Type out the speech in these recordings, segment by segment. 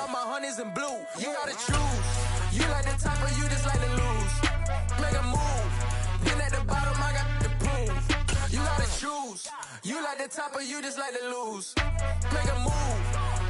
all my honeys in blue. You gotta choose. You like the top or you just like to lose. Make a move. Been at the bottom, I got the prove. You gotta choose. You like the top or you just like to lose. Make a move.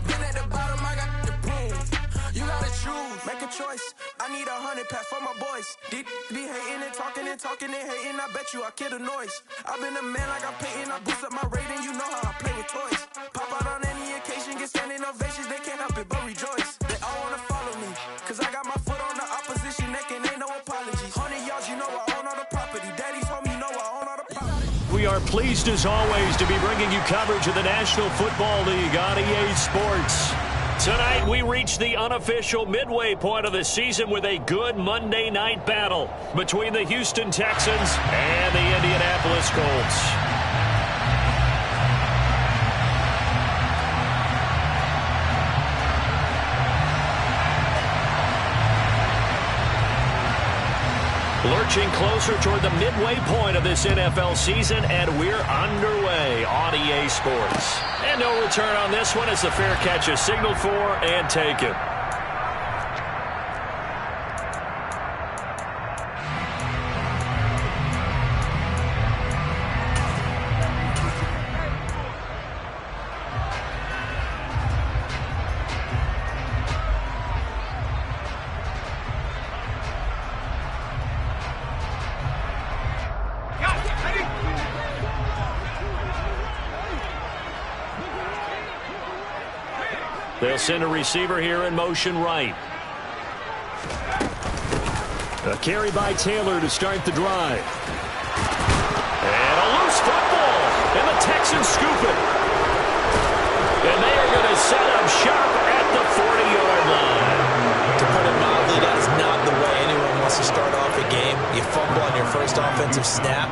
Been at the bottom, I got the prove. You gotta choose. Make a choice. I need 100 pack for my boys. Be hating and talking and talking and hating. I bet you I kill the noise. I've been a man like I'm painting. I boost up my rating. You know how I play with toys. Pop out on any occasion, get standing ovations. They can't help it but rejoice. They all wanna follow me, cause I got my foot on the opposition neck and ain't no apologies. 100 yards, you know I own all the property. Daddy's home, you know I own all the property. We are pleased as always to be bringing you coverage of the National Football League on EA Sports. Tonight we reach the unofficial midway point of the season with a good Monday night battle between the Houston Texans and the Indianapolis Colts. Lurching closer toward the midway point of this NFL season, and we're underway on EA Sports. And no return on this one as the fair catch is signaled for and taken. They'll send a receiver here in motion right. A carry by Taylor to start the drive. And a loose football. And the Texans scoop it. And they are going to set up shop at the 40-yard line. To put it mildly, that's not the way anyone wants to start off a game. You fumble on your first offensive snap.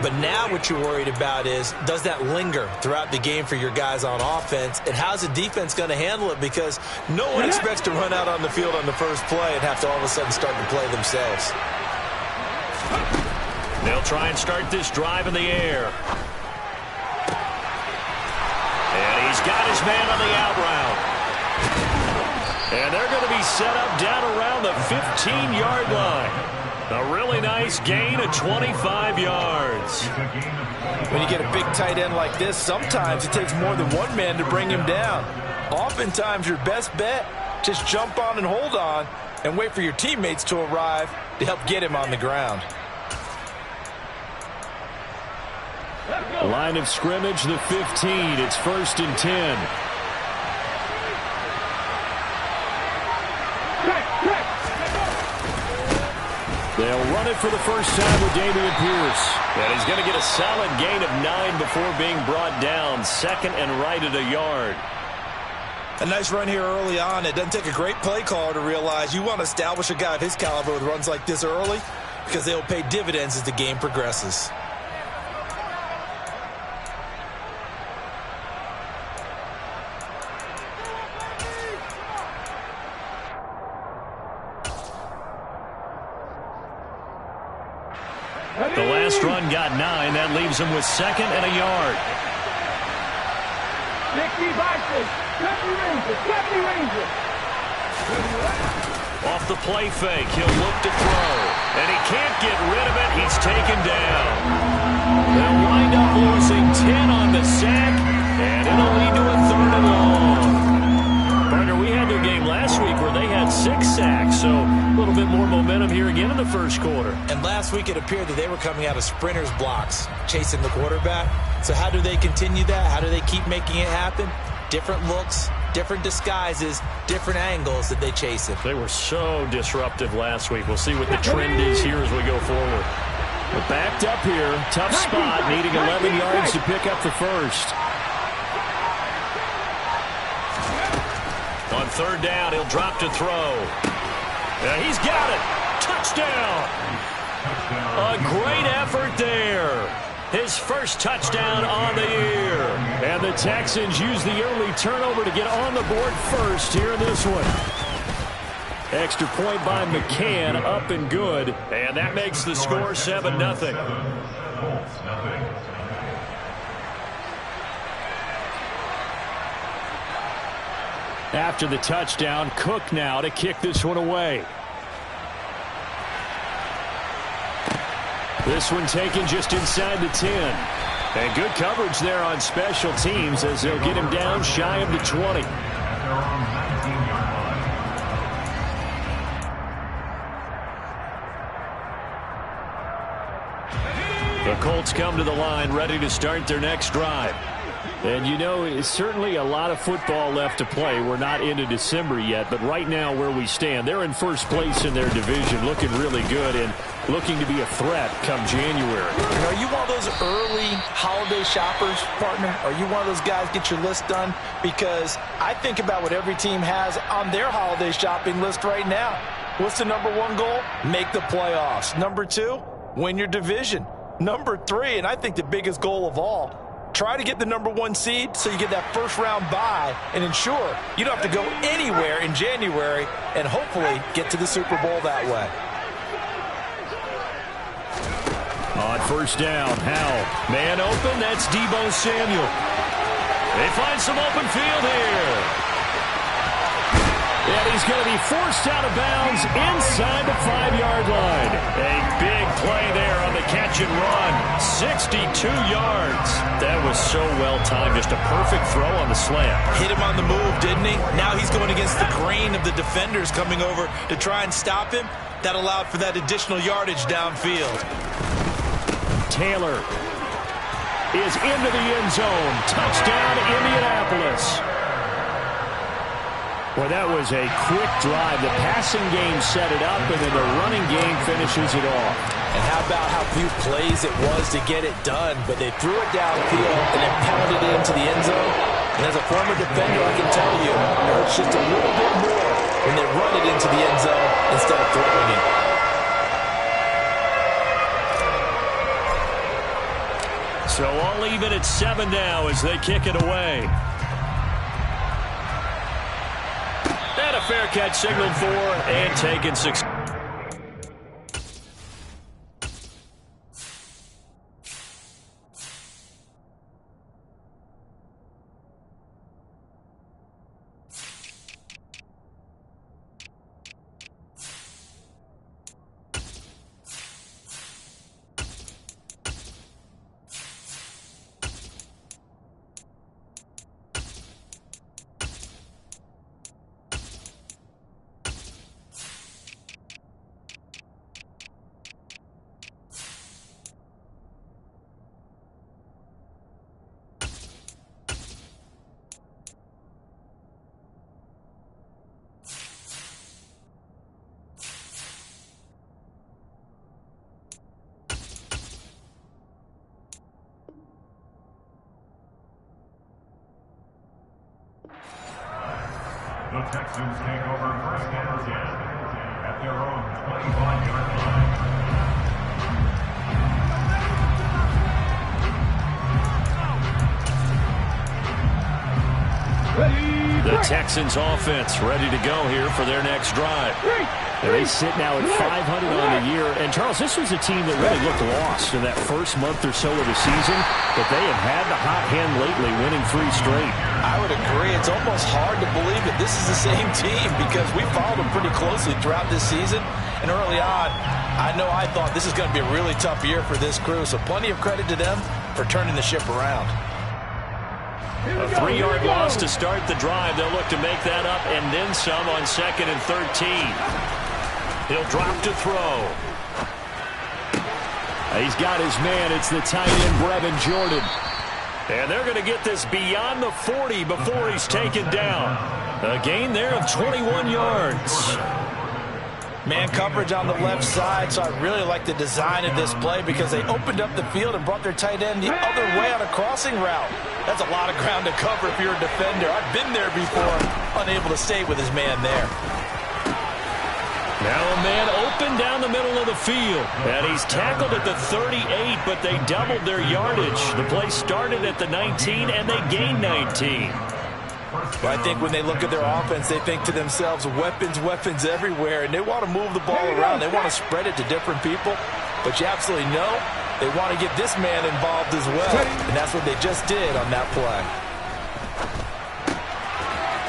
But now what you're worried about is, does that linger throughout the game for your guys on offense? And how's the defense going to handle it? Because no one expects to run out on the field on the first play and have to all of a sudden start to play themselves. They'll try and start this drive in the air. And he's got his man on the out route. And they're going to be set up down around the 15-yard line. A really nice gain of 25 yards. When you get a big tight end like this, sometimes it takes more than one man to bring him down. Oftentimes, your best bet, just jump on and hold on and wait for your teammates to arrive to help get him on the ground. Line of scrimmage, the 15. It's 1st and 10. They'll run it for the first time with Dameon Pierce. And he's going to get a solid gain of 9 before being brought down. 2nd and right at a yard. A nice run here early on. It doesn't take a great play caller to realize you want to establish a guy of his caliber with runs like this early because they'll pay dividends as the game progresses. The last run got 9. That leaves him with 2nd and a yard. Off the play fake, he'll look to throw. And he can't get rid of it. He's taken down. They'll wind up losing 10 on the sack, and it'll lead to a 3rd and long. Partner, we had their game last week where they had 6 sacks, so a little bit more momentum here again in the first quarter. And last week it appeared that they were coming out of sprinters blocks, chasing the quarterback. So how do they continue that? How do they keep making it happen? Different looks, different disguises, different angles that they chase it. They were so disruptive last week. We'll see what the trend is here as we go forward. But backed up here, tough spot, needing 11 yards to pick up the first. On 3rd down, he'll drop to throw. He's got it. Touchdown. A great effort there. His first touchdown on the year. And the Texans use the early turnover to get on the board first here in this one. Extra point by McCann, up and good. And that makes the score 7-0. After the touchdown, Cook now to kick this one away. This one taken just inside the 10. And good coverage there on special teams as they'll get him down shy of the 20. The Colts come to the line ready to start their next drive. And you know, it's certainly a lot of football left to play. We're not into December yet, but right now where we stand, they're in first place in their division, looking really good and looking to be a threat come January. Are you one of those early holiday shoppers, partner? Are you one of those guys get your list done? Because I think about what every team has on their holiday shopping list right now. What's the number one goal? Make the playoffs. Number two, win your division. Number three, and I think the biggest goal of all, try to get the number one seed so you get that first round bye and ensure you don't have to go anywhere in January and hopefully get to the Super Bowl that way. On first down, Howell. Man open, that's Deebo Samuel. They find some open field here. And he's going to be forced out of bounds inside the 5-yard line. A big play there on the catch and run. 62 yards. That was so well timed. Just a perfect throw on the slant. Hit him on the move, didn't he? Now he's going against the grain of the defenders coming over to try and stop him. That allowed for that additional yardage downfield. Taylor is into the end zone. Touchdown, Indianapolis. Well, that was a quick drive. The passing game set it up, and then the running game finishes it off. And how about how few plays it was to get it done, but they threw it downfield and then pounded it into the end zone. And as a former defender, I can tell you, it hurts just a little bit more when they run it into the end zone instead of throwing it. So all even at 7 now as they kick it away. And a fair catch signaled for and taken 6. The Texans take over first and 10 at their own 25-yard line. The Texans offense ready to go here for their next drive. And they sit now at 500 on the year. And, Charles, this was a team that really looked lost in that first month or so of the season, but they have had the hot hand lately, winning 3 straight. I would agree. It's almost hard to believe that this is the same team because we followed them pretty closely throughout this season. And early on, I know I thought this is going to be a really tough year for this crew, so plenty of credit to them for turning the ship around. A 3-yard loss to start the drive. They'll look to make that up and then some on 2nd and 13. He'll drop to throw. He's got his man. It's the tight end, Brevin Jordan. And they're going to get this beyond the 40 before he's taken down. A gain there of 21 yards. Man coverage on the left side, so I really like the design of this play because they opened up the field and brought their tight end the other way on a crossing route. That's a lot of ground to cover if you're a defender. I've been there before, unable to stay with his man there. Now a man open down the middle of the field. And he's tackled at the 38, but they doubled their yardage. The play started at the 19, and they gained 19. But I think when they look at their offense, they think to themselves, weapons, weapons everywhere, and they want to move the ball around. They want to spread it to different people. But you absolutely know they want to get this man involved as well, and that's what they just did on that play.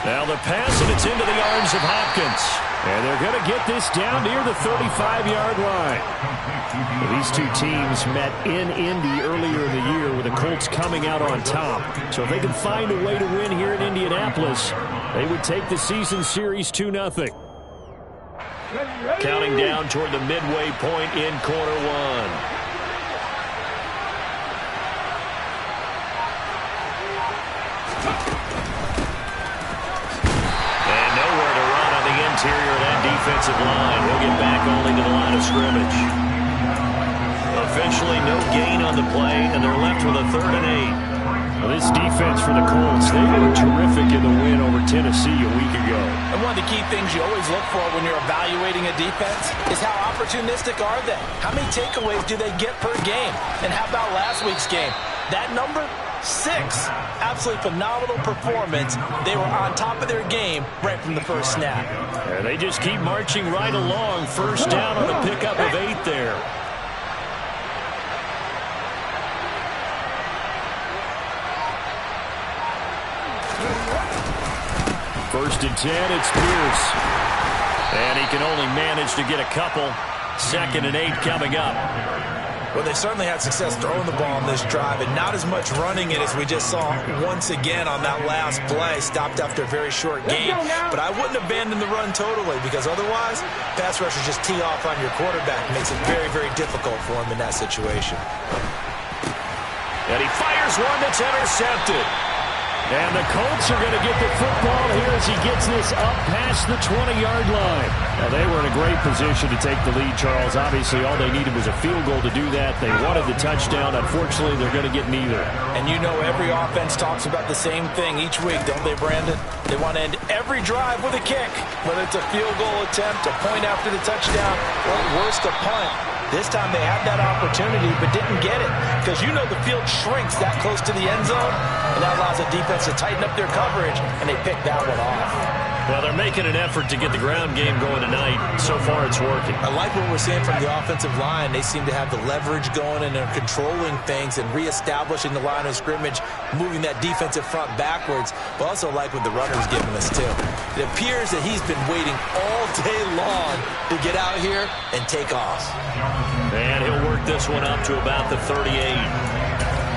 Now the pass, and it's into the arms of Hopkins. And they're going to get this down near the 35-yard line. These two teams met in Indy earlier in the year with the Colts coming out on top. So if they can find a way to win here in Indianapolis, they would take the season series 2-0. Counting down toward the midway point in quarter one. And nowhere to run on the interior of that defensive line. He'll get back only to the line of scrimmage. Officially no gain on the play, and they're left with a 3rd and 8. Well, this defense for the Colts, they were terrific in the win over Tennessee a week ago. And one of the key things you always look for when you're evaluating a defense is how opportunistic are they? How many takeaways do they get per game? And how about last week's game? That number? 6. Absolutely phenomenal performance. They were on top of their game right from the first snap. And they just keep marching right along. First down on a pickup of 8 there. First and 10, it's Pierce. And he can only manage to get a couple. 2nd and 8 coming up. Well, they certainly had success throwing the ball on this drive, and not as much running it as we just saw once again on that last play. Stopped after a very short game. But I wouldn't abandon the run totally, because otherwise, pass rushers just tee off on your quarterback. It makes it very, very difficult for him in that situation. And he fires one that's intercepted. And the Colts are going to get the football here as he gets this up past the 20-yard line. Now, they were in a great position to take the lead, Charles. Obviously, all they needed was a field goal to do that. They wanted the touchdown. Unfortunately, they're going to get neither. And you know every offense talks about the same thing each week, don't they, Brandon? They want to end every drive with a kick, whether it's a field goal attempt, a point after the touchdown, or worse, a punt. This time they had that opportunity but didn't get it, because you know the field shrinks that close to the end zone, and that allows the defense to tighten up their coverage, and they pick that one off. Well, they're making an effort to get the ground game going tonight. So far, it's working. I like what we're seeing from the offensive line. They seem to have the leverage going, and they're controlling things and reestablishing the line of scrimmage, moving that defensive front backwards. But also like what the runner's giving us, too. It appears that he's been waiting all day long to get out here and take off. And he'll work this one up to about the 38.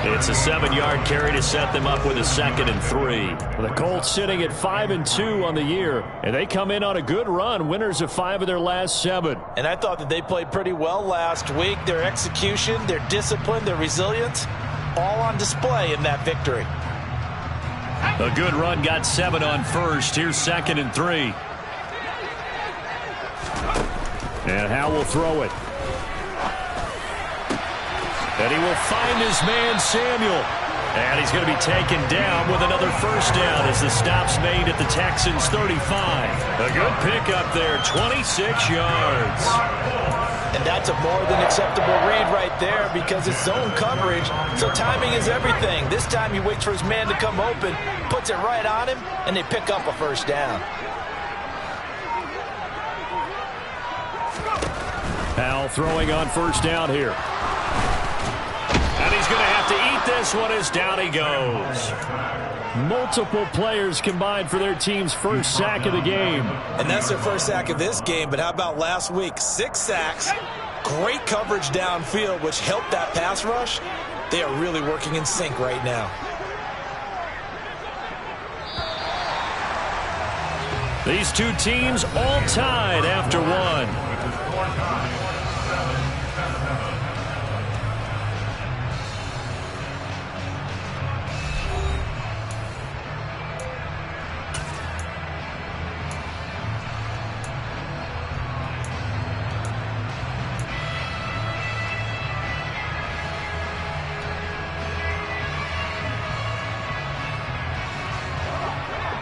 It's a 7-yard carry to set them up with a 2nd and 3. The Colts sitting at 5-2 on the year, and they come in on a good run, winners of 5 of their last 7. And I thought that they played pretty well last week. Their execution, their discipline, their resilience, all on display in that victory. A good run got 7 on first. Here's 2nd and 3. And Howe will throw it. And he will find his man, Samuel. And he's going to be taken down with another first down as the stop's made at the Texans' 35. A good pickup there, 26 yards. And that's a more than acceptable read right there, because it's zone coverage, so timing is everything. This time he waits for his man to come open, puts it right on him, and they pick up a first down. Howell throwing on first down here. And he's going to have to eat this one as down he goes. Multiple players combined for their team's first sack of the game. And that's their first sack of this game, but how about last week? 6 sacks, great coverage downfield, which helped that pass rush. They are really working in sync right now. These two teams all tied after one.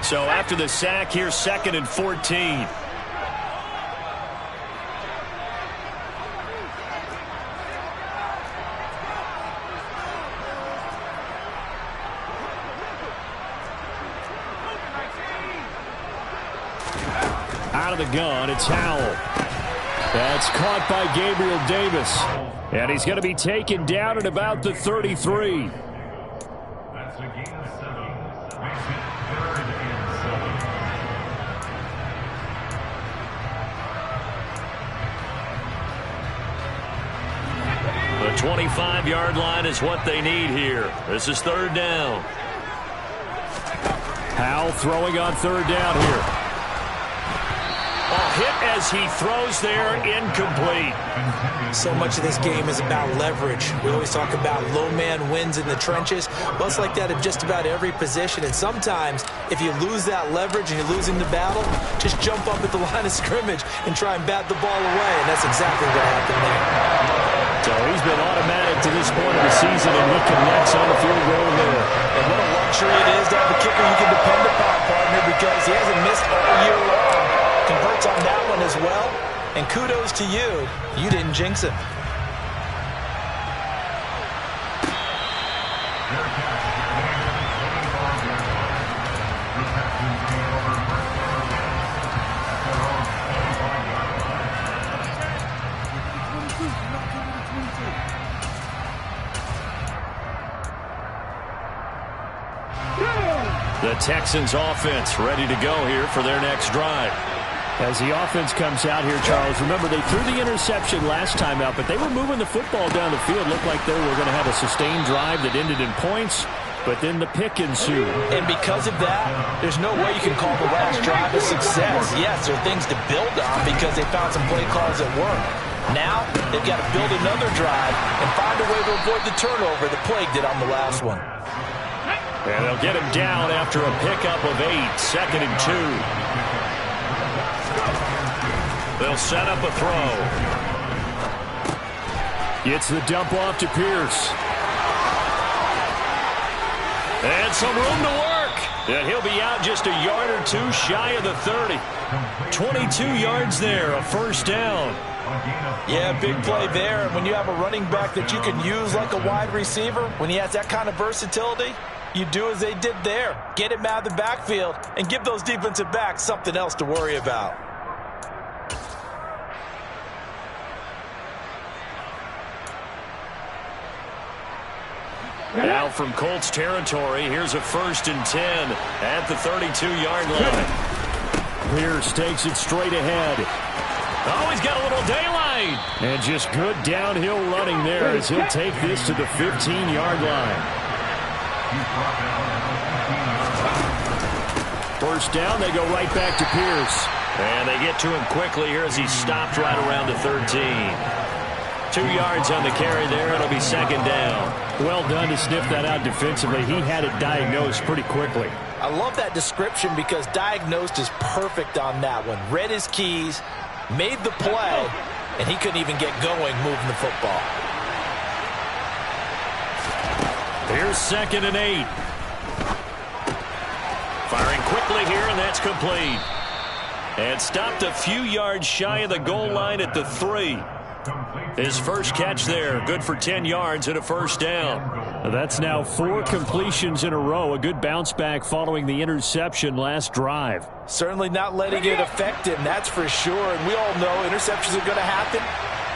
So after the sack, here's 2nd and 14. Out of the gun, it's Howell. That's caught by Gabriel Davis. And he's going to be taken down at about the 33. That's a gain of 7. Makes it 3rd and 7. The 25-yard line is what they need here. This is third down. Howell throwing on third down here. Hit as he throws there, incomplete. So much of this game is about leverage. We always talk about low man wins in the trenches. Well, it's like that in just about every position. And sometimes, if you lose that leverage and you're losing the battle, just jump up at the line of scrimmage and try and bat the ball away. And that's exactly what happened there. So he's been automatic to this point of the season, and he connects on the field goal there. And what a luxury it is to have a kicker you can depend upon, partner, because he hasn't missed all year long. Converts on that one as well, and kudos to you. You didn't jinx him. The Texans offense ready to go here for their next drive. As the offense comes out here, Charles, remember they threw the interception last time out, but they were moving the football down the field. Looked like they were going to have a sustained drive that ended in points, but then the pick ensued. And because of that, there's no way you can call the last drive a success. Yes, there are things to build on because they found some play calls that work. Now, they've got to build another drive and find a way to avoid the turnover that plagued it on the last one. And they'll get him down after a pickup of 8, 2nd and 2. They'll set up a throw. Gets the dump off to Pierce. And some room to work. And he'll be out just a yard or two shy of the 30. 22 yards there, a first down. Yeah, big play there. And when you have a running back that you can use like a wide receiver, when he has that kind of versatility, you do as they did there. Get him out of the backfield and give those defensive backs something else to worry about. Now from Colts territory, here's a 1st and 10 at the 32-yard line. Pierce takes it straight ahead. Oh, he's got a little daylight. And just good downhill running there as he'll take this to the 15-yard line. First down, they go right back to Pierce. And they get to him quickly here as he stopped right around the 13. 2 yards on the carry there. It'll be 2nd down. Well done to sniff that out defensively. He had it diagnosed pretty quickly. I love that description because diagnosed is perfect on that one. Read his keys, made the play, and he couldn't even get going moving the football. Here's 2nd and 8. Firing quickly here, and that's complete. And stopped a few yards shy of the goal line at the 3. His first catch there, good for 10 yards and a first down. That's now 4 completions in a row. A good bounce back following the interception last drive. Certainly not letting it affect him, that's for sure. And we all know interceptions are going to happen.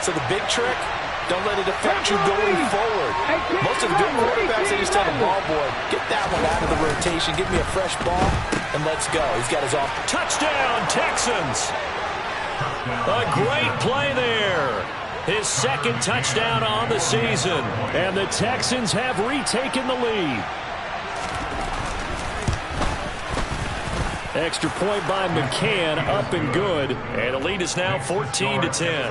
So the big trick, don't let it affect you going forward. Most of the good quarterbacks, they just tell the ball boy, get that one out of the rotation, give me a fresh ball, and let's go. He's got his off. Touchdown, Texans! A great play there. His 2nd touchdown on the season. And the Texans have retaken the lead. Extra point by McCann, up and good. And the lead is now 14-10.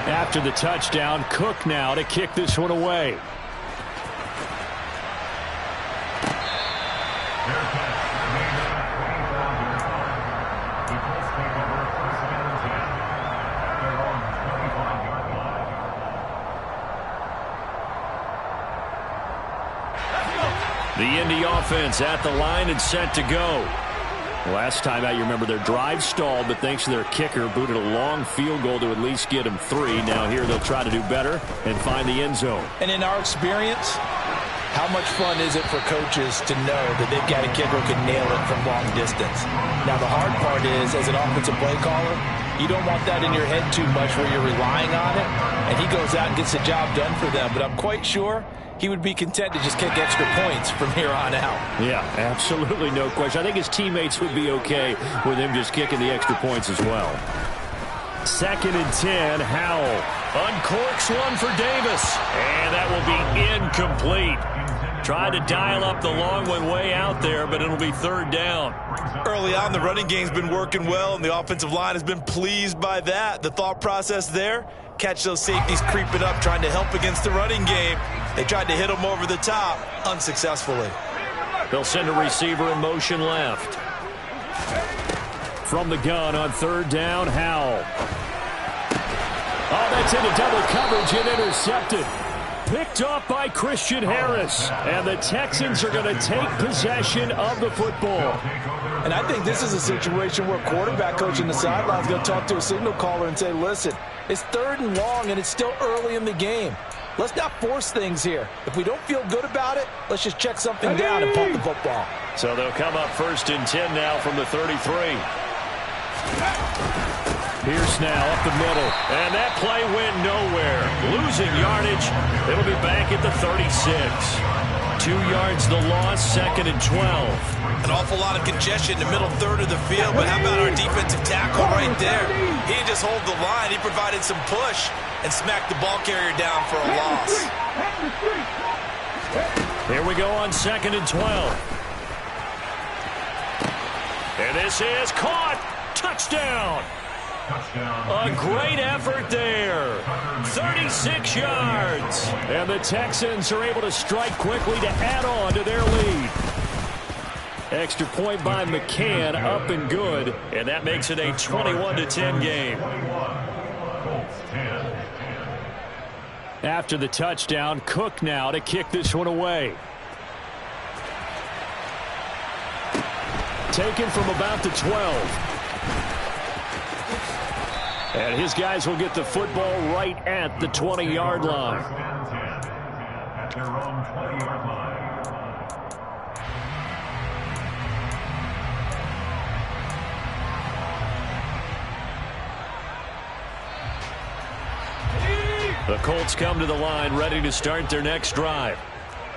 After the touchdown, Cook now to kick this one away. The Indy offense at the line and set to go. Last time out, you remember their drive stalled, but thanks to their kicker, booted a long field goal to at least get them 3. Now here they'll try to do better and find the end zone. And in our experience, how much fun is it for coaches to know that they've got a kicker who can nail it from long distance? Now the hard part is, as an offensive play caller, you don't want that in your head too much where you're relying on it, and he goes out and gets the job done for them. But I'm quite sure he would be content to just kick extra points from here on out. Yeah, absolutely no question. I think his teammates would be okay with him just kicking the extra points as well. 2nd and 10, Howell. Uncorks one for Davis. And that will be incomplete. Tried to dial up the long one way out there, but it'll be 3rd down. Early on, the running game's been working well, and the offensive line has been pleased by that. The thought process there, catch those safeties creeping up, trying to help against the running game. They tried to hit them over the top, unsuccessfully. They'll send a receiver in motion left. From the gun on 3rd down, Howell. Oh, that's into double coverage and intercepted. Picked off by Christian Harris. And the Texans are going to take possession of the football. And I think this is a situation where quarterback coach in the sideline is going to talk to a signal caller and say, listen, it's 3rd and long and it's still early in the game. Let's not force things here. If we don't feel good about it, let's just check something down and pump the football. So they'll come up 1st and 10 now from the 33. Pierce now up the middle, and that play went nowhere. Losing yardage. It'll be back at the 36. 2 yards the loss, 2nd and 12. An awful lot of congestion in the middle third of the field, but how about our defensive tackle right there? He didn't just hold the line, he provided some push and smacked the ball carrier down for a loss. Here we go on 2nd and 12. And this is caught. Touchdown. A great effort there. 36 yards. And the Texans are able to strike quickly to add on to their lead. Extra point by McCann, up and good. And that makes it a 21-10 game. After the touchdown, Cook now to kick this one away. Taken from about the 12. And his guys will get the football right at the 20-yard line. At their own 20-yard line. The Colts come to the line ready to start their next drive.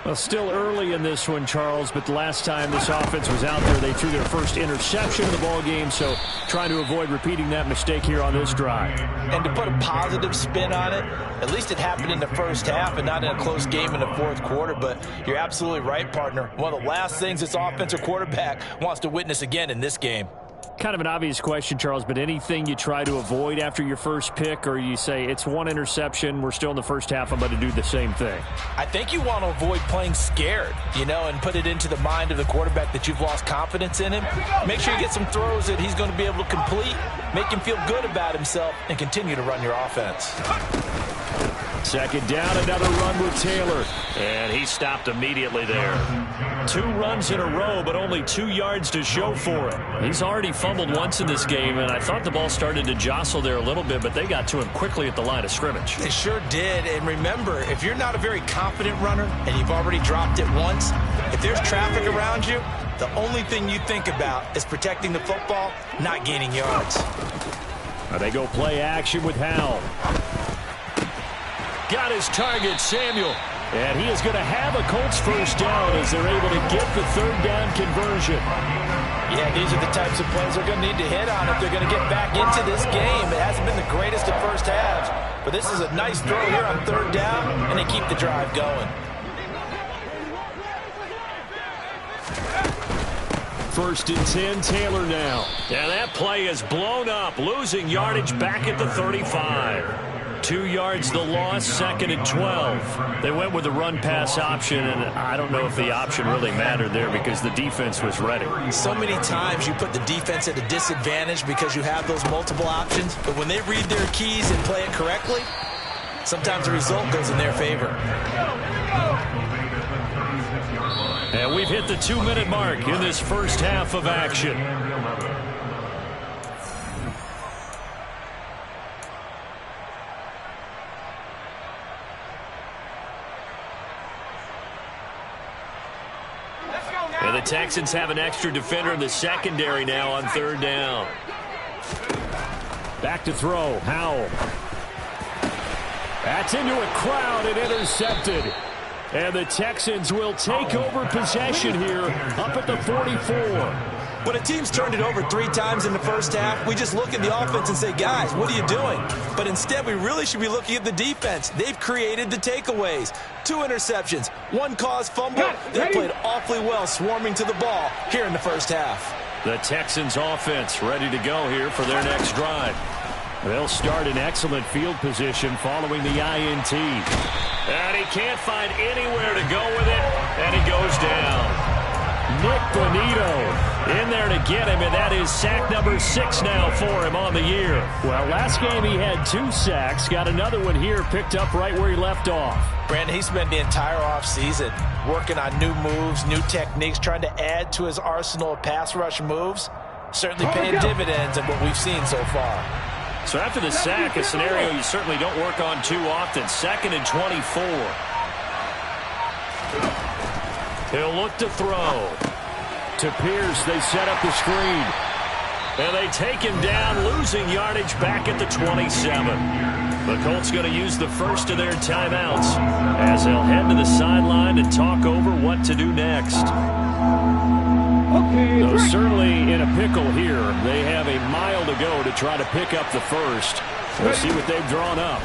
Well, still early in this one, Charles, but the last time this offense was out there, they threw their first interception of the ball game, so trying to avoid repeating that mistake here on this drive. And to put a positive spin on it, at least it happened in the first half and not in a close game in the 4th quarter, but you're absolutely right, partner. One of the last things this offensive quarterback wants to witness again in this game. Kind of an obvious question, Charles, but anything you try to avoid after your first pick, or you say it's one interception, we're still in the first half, I'm going to do the same thing? I think you want to avoid playing scared, and put it into the mind of the quarterback that you've lost confidence in him. Make sure you get some throws that he's going to be able to complete, make him feel good about himself, and continue to run your offense. 2nd down, another run with Taylor. And he stopped immediately there. 2 runs in a row, but only 2 yards to show for it. He's already fumbled once in this game, and I thought the ball started to jostle there a little bit, but they got to him quickly at the line of scrimmage. They sure did. And remember, if you're not a very confident runner and you've already dropped it once, if there's traffic around you, the only thing you think about is protecting the football, not gaining yards. Now they go play action with Howell. Got his target, Samuel. And he is going to have a Colts first down as they're able to get the 3rd down conversion. Yeah, these are the types of plays they're going to need to hit on if they're going to get back into this game. It hasn't been the greatest of first halves, but this is a nice throw here on 3rd down, and they keep the drive going. 1st and 10, Taylor now. And that play is blown up, losing yardage back at the 35. 2 yards the loss, 2nd and 12. They went with the run-pass option, and I don't know if the option really mattered there because the defense was ready. So many times you put the defense at a disadvantage because you have those multiple options, but when they read their keys and play it correctly, sometimes the result goes in their favor. And we've hit the 2-minute mark in this first half of action. And the Texans have an extra defender in the secondary now on 3rd down. Back to throw, Howell. That's into a crowd and intercepted. And the Texans will take over possession here up at the 44. When a team's turned it over 3 times in the first half, we just look at the offense and say, guys, what are you doing? But instead, we really should be looking at the defense. They've created the takeaways. 2 interceptions, 1 caused fumble. They played awfully well swarming to the ball here in the first half. The Texans offense ready to go here for their next drive. They'll start in excellent field position following the INT. And he can't find anywhere to go with it, and he goes down. Nick Bonito in there to get him, and that is sack number 6 now for him on the year. Well, last game he had 2 sacks. Got another one here picked up right where he left off. Brandon, he spent the entire offseason working on new moves, new techniques, trying to add to his arsenal of pass rush moves. Certainly paying dividends in what we've seen so far. So after the sack, a scenario you certainly don't work on too often. 2nd and 24. He'll look to throw. To Pierce, they set up the screen. And they take him down, losing yardage back at the 27. The Colts going to use the first of their timeouts as they'll head to the sideline to talk over what to do next. Though certainly in a pickle here. They have a mile to go to try to pick up the first. We'll see what they've drawn up.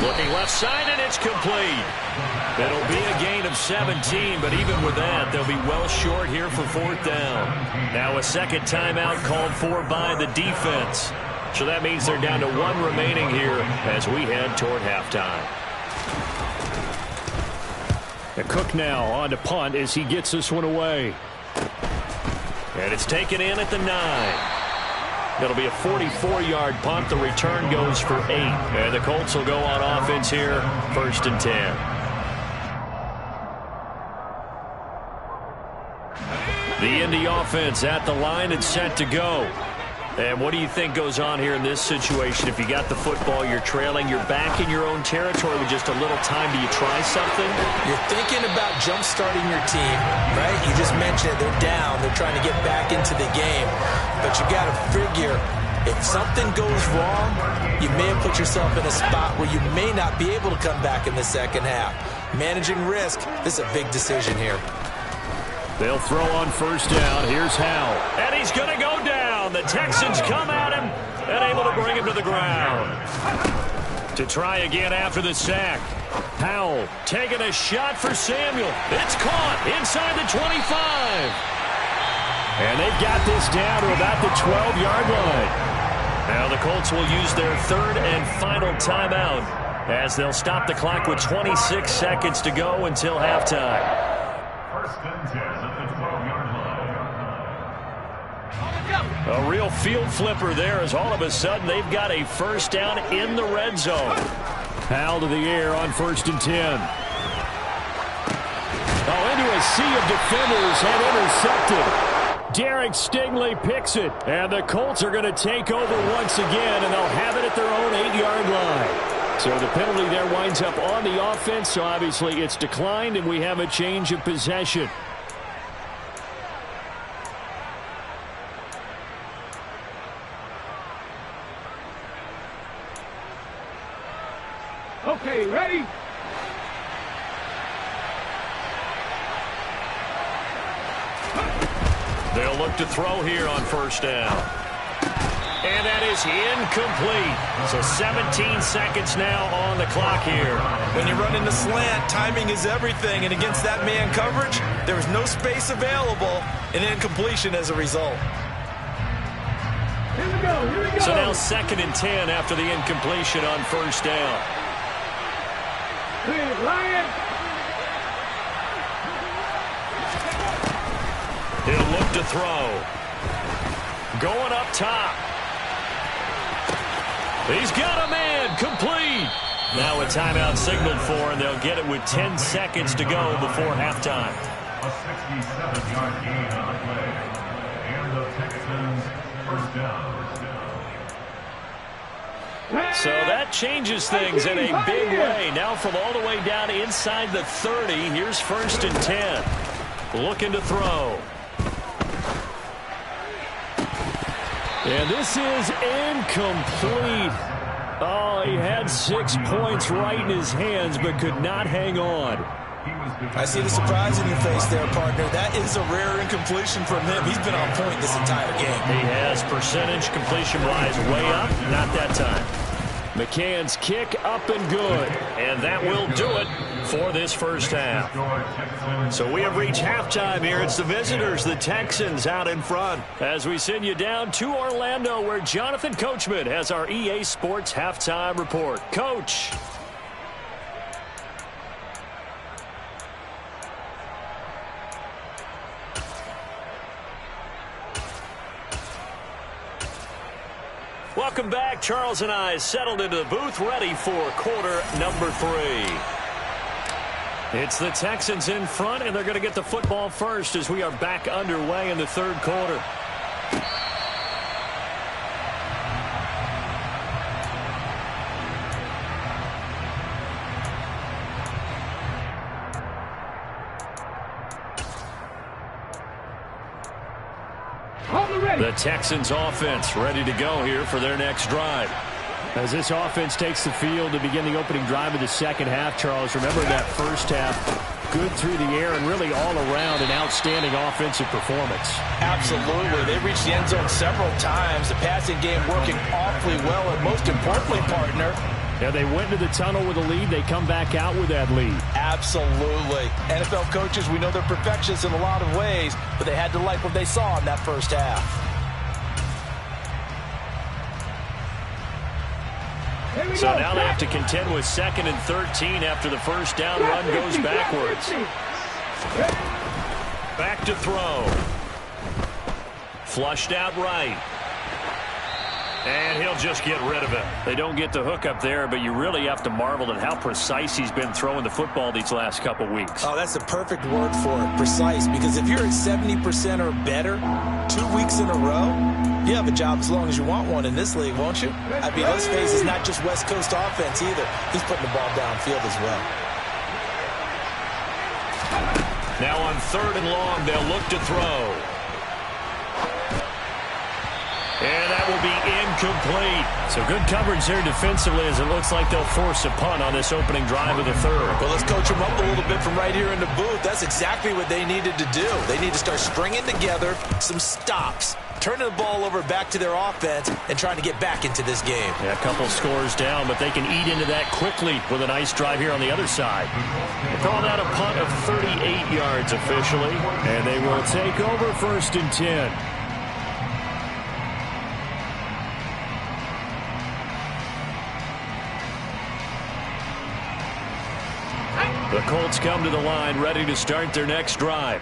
Looking left side, and it's complete. It'll be a gain of 17, but even with that, they'll be well short here for 4th down. Now a second timeout called for by the defense. So that means they're down to 1 remaining here as we head toward halftime. The Cook now on to punt as he gets this one away. And it's taken in at the 9. It'll be a 44-yard punt. The return goes for 8. And the Colts will go on offense here, 1st and 10. The Indy offense at the line and set to go. And what do you think goes on here in this situation? If you got the football, you're trailing, you're back in your own territory with just a little time. Do you try something? You're thinking about jump-starting your team, right? You just mentioned it. They're down. They're trying to get back into the game. But you got to figure, if something goes wrong, you may have put yourself in a spot where you may not be able to come back in the second half. Managing risk, this is a big decision here. They'll throw on 1st down. Here's Howell. And he's going to go down. The Texans come at him and able to bring him to the ground. To try again after the sack. Howell taking a shot for Samuel. It's caught inside the 25. And they've got this down to about the 12-yard line. Now the Colts will use their 3rd and final timeout as they'll stop the clock with 26 seconds to go until halftime. 1st and 10 at the 12-yard line. A real field flipper there as all of a sudden they've got a 1st down in the red zone. Howell to the air on 1st and 10. Oh, into a sea of defenders and intercepted. Derek Stingley picks it, and the Colts are going to take over once again, and they'll have it at their own 8-yard line. So the penalty there winds up on the offense, so obviously it's declined, and we have a change of possession. Okay, ready? They'll look to throw here on 1st down. And that is incomplete. So 17 seconds now on the clock here. When you run in the slant, timing is everything. And against that man coverage, there was no space available. And incompletion as a result. Here we go, here we go. So now 2nd and 10 after the incompletion on 1st down. Clear, Lion. He'll look to throw. Going up top. He's got a man. Complete. Now a timeout signaled for, and they'll get it with 10 seconds to go before halftime. A 67-yard gain on the play. And the Texans 1st down. So that changes things in a big way. Now from all the way down inside the 30, here's 1st and 10. Looking to throw. And this is incomplete. Oh, he had 6 points right in his hands, but could not hang on. I see the surprise in your face there, partner. That is a rare incompletion from him. He's been on point this entire game. He has percentage completion-wise way up. Not that time. McCann's kick up and good. And that will do it for this first half. So we have reached halftime here. It's the visitors, the Texans, out in front. As we send you down to Orlando, where Jonathan Coachman has our EA Sports halftime report. Coach. Welcome back. Charles and I settled into the booth, ready for quarter number 3. It's the Texans in front, and they're going to get the football first as we are back underway in the third quarter. The Texans offense ready to go here for their next drive. As this offense takes the field to begin the opening drive of the second half, Charles, remember that first half, good through the air and really all around an outstanding offensive performance. Absolutely. They reached the end zone several times. The passing game working awfully well, and most importantly, partner, yeah, they went into the tunnel with a lead. They come back out with that lead. Absolutely. NFL coaches, we know they're perfectionists in a lot of ways, but they had to like what they saw in that first half. So now they have to contend with 2nd and 13 after the first down run goes backwards. Back to throw. Flushed out right. And he'll just get rid of it. They don't get the hook up there, but you really have to marvel at how precise he's been throwing the football these last couple weeks. Oh, that's the perfect word for it, precise. Because if you're at 70% or better 2 weeks in a row, you have a job as long as you want one in this league, won't you? I mean, let's face it, it's not just West Coast offense either. He's putting the ball downfield as well. Now on 3rd and long, they'll look to throw. And that will be incomplete. So good coverage there defensively as it looks like they'll force a punt on this opening drive of the third. Well, let's coach them up a little bit from right here in the booth. That's exactly what they needed to do. They need to start stringing together some stops, turning the ball over back to their offense, and trying to get back into this game. Yeah, a couple scores down, but they can eat into that quickly with a nice drive here on the other side. They call that a punt of 38 yards officially, and they will take over 1st and 10. The Colts come to the line ready to start their next drive.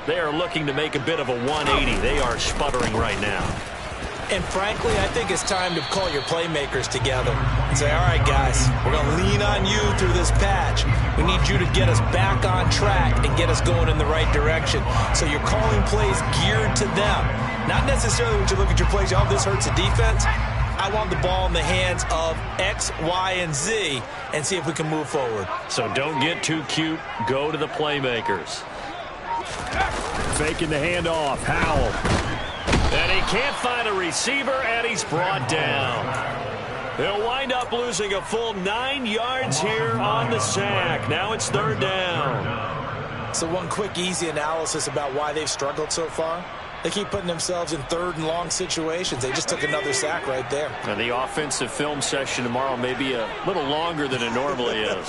They are looking to make a bit of a 180. They are sputtering right now. And frankly, I think it's time to call your playmakers together and say, all right, guys, we're going to lean on you through this patch. We need you to get us back on track and get us going in the right direction. So you're calling plays geared to them. Not necessarily when you look at your plays, oh, this hurts the defense. I want the ball in the hands of X, Y, and Z and see if we can move forward. So don't get too cute. Go to the playmakers. Faking the handoff. Howell. And he can't find a receiver, and he's brought down. They'll wind up losing a full 9 yards here on the sack. Now it's 3rd down. So one quick, easy analysis about why they've struggled so far. They keep putting themselves in 3rd and long situations. They just took another sack right there. And the offensive film session tomorrow may be a little longer than it normally is.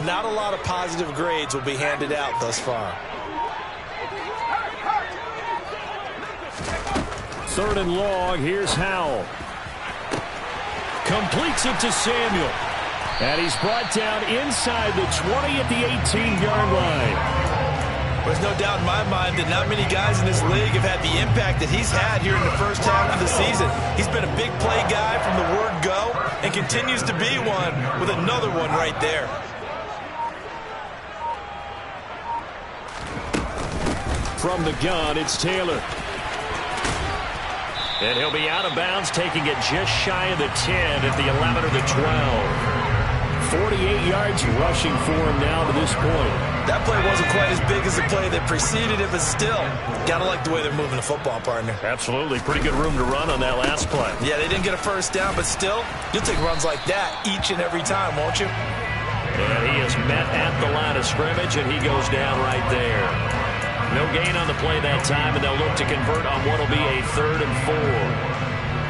Not a lot of positive grades will be handed out thus far. 3rd and long. Here's Howell. Completes it to Samuel. And he's brought down inside the 20 at the 18-yard line. There's no doubt in my mind that not many guys in this league have had the impact that he's had here in the first half of the season. He's been a big play guy from the word go and continues to be one with another one right there. From the gun, it's Taylor. And he'll be out of bounds, taking it just shy of the 10 at the 11 or the 12. 48 yards rushing for him now to this point. That play wasn't quite as big as the play that preceded it, but still, gotta like the way they're moving the football, partner. Absolutely. Pretty good room to run on that last play. Yeah, they didn't get a first down, but still, you'll take runs like that each and every time, won't you? And he is met at the line of scrimmage, and he goes down right there. No gain on the play that time, and they'll look to convert on what will be a 3rd and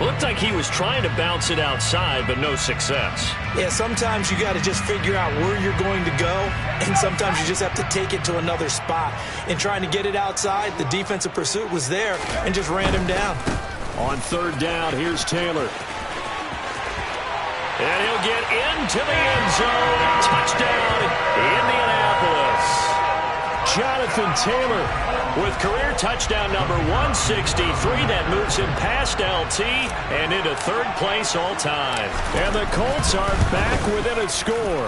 4. Looked like he was trying to bounce it outside, but no success. Yeah, sometimes you got to just figure out where you're going to go, and sometimes you just have to take it to another spot. In trying to get it outside, the defensive pursuit was there and just ran him down. On 3rd down, here's Taylor. And he'll get into the end zone. Touchdown, Indianapolis. Jonathan Taylor with career touchdown number 163. That moves him past LT and into 3rd place all time. And the Colts are back within a score.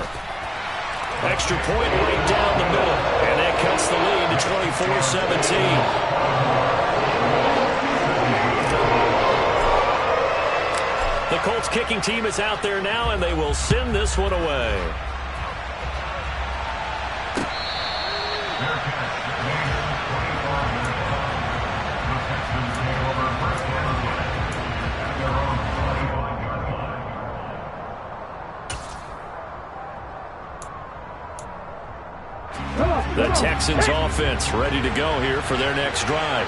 Extra point right down the middle. And that cuts the lead to 24-17. The Colts kicking team is out there now, and they will send this one away. The Texans offense ready to go here for their next drive.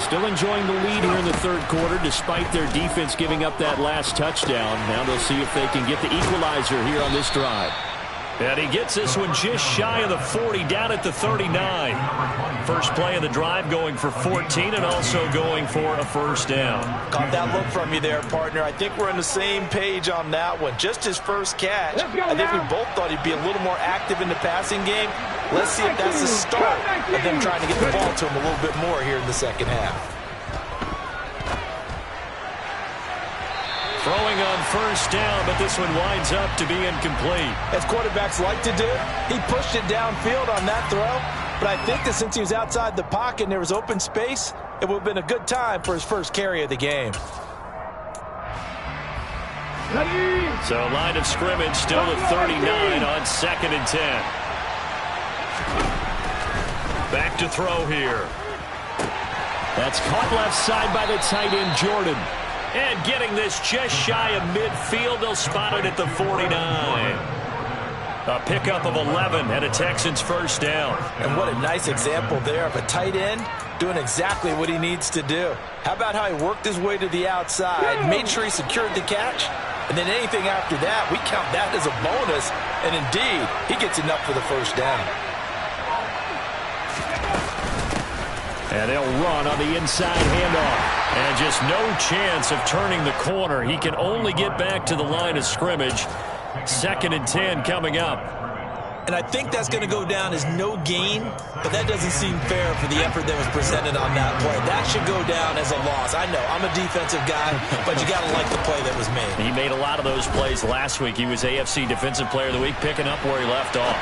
Still enjoying the lead here in the 3rd quarter despite their defense giving up that last touchdown. Now they'll see if they can get the equalizer here on this drive. And he gets this one just shy of the 40, down at the 39. First play of the drive going for 14 and also going for a 1st down. Caught that look from you there, partner. I think we're on the same page on that one. Just his first catch. I think we both thought he'd be a little more active in the passing game. Let's see if that's the start of them trying to get the ball to him a little bit more here in the 2nd half. Throwing on 1st down, but this one winds up to be incomplete. As quarterbacks like to do, he pushed it downfield on that throw. But I think that since he was outside the pocket and there was open space, it would have been a good time for his first carry of the game. So line of scrimmage still at 39 on 2nd and 10. Back to throw here. That's caught left side by the tight end, Jordan. And getting this just shy of midfield, they'll spot it at the 49. A pickup of 11 and a Texans 1st down. And what a nice example there of a tight end doing exactly what he needs to do. How about how he worked his way to the outside, made sure he secured the catch, and then anything after that, we count that as a bonus. And indeed, he gets enough for the 1st down. And they'll run on the inside handoff. And just no chance of turning the corner. He can only get back to the line of scrimmage. 2nd and 10 coming up. And I think that's going to go down as no gain, but that doesn't seem fair for the effort that was presented on that play. That should go down as a loss. I know, I'm a defensive guy, but you got to like the play that was made. He made a lot of those plays last week. He was AFC Defensive Player of the Week, picking up where he left off.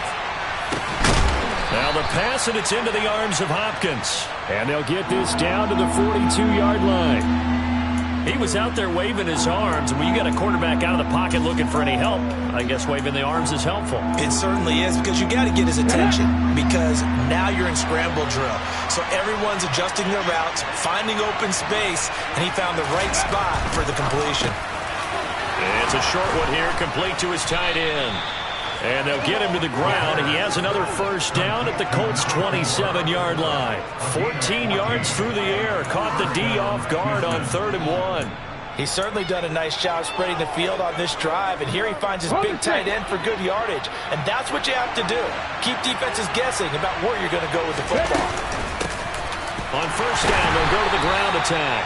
Now the pass, and it's into the arms of Hopkins. And they'll get this down to the 42-yard line. He was out there waving his arms, and when you got a quarterback out of the pocket looking for any help, I guess waving the arms is helpful. It certainly is, because you got to get his attention, because now you're in scramble drill. So everyone's adjusting their routes, finding open space, and he found the right spot for the completion. It's a short one here, complete to his tight end. And they'll get him to the ground. He has another 1st down at the Colts' 27-yard line. 14 yards through the air. Caught the D off guard on 3rd and 1. He's certainly done a nice job spreading the field on this drive, and here he finds his big tight end for good yardage. And that's what you have to do. Keep defenses guessing about where you're going to go with the football. On 1st down, they'll go to the ground attack.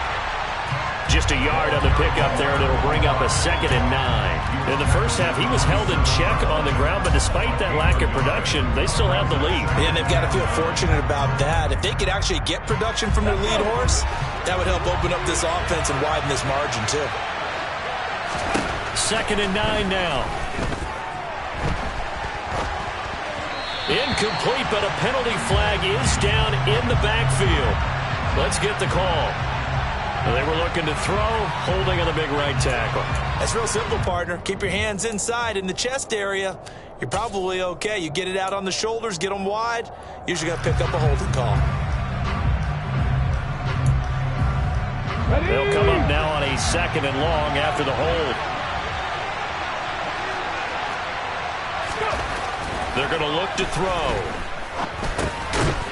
Just a yard on the pickup there, and it'll bring up a 2nd and 9. In the 1st half, he was held in check on the ground, but despite that lack of production, they still have the lead. And they've got to feel fortunate about that. If they could actually get production from their lead horse, that would help open up this offense and widen this margin, too. 2nd and 9 now. Incomplete, but a penalty flag is down in the backfield. Let's get the call. They were looking to throw, holding on the big right tackle. That's real simple, partner. Keep your hands inside in the chest area. You're probably okay. You get it out on the shoulders, get them wide. Usually going to pick up a holding call. They'll come up now on a 2nd and long after the hold. They're going to look to throw.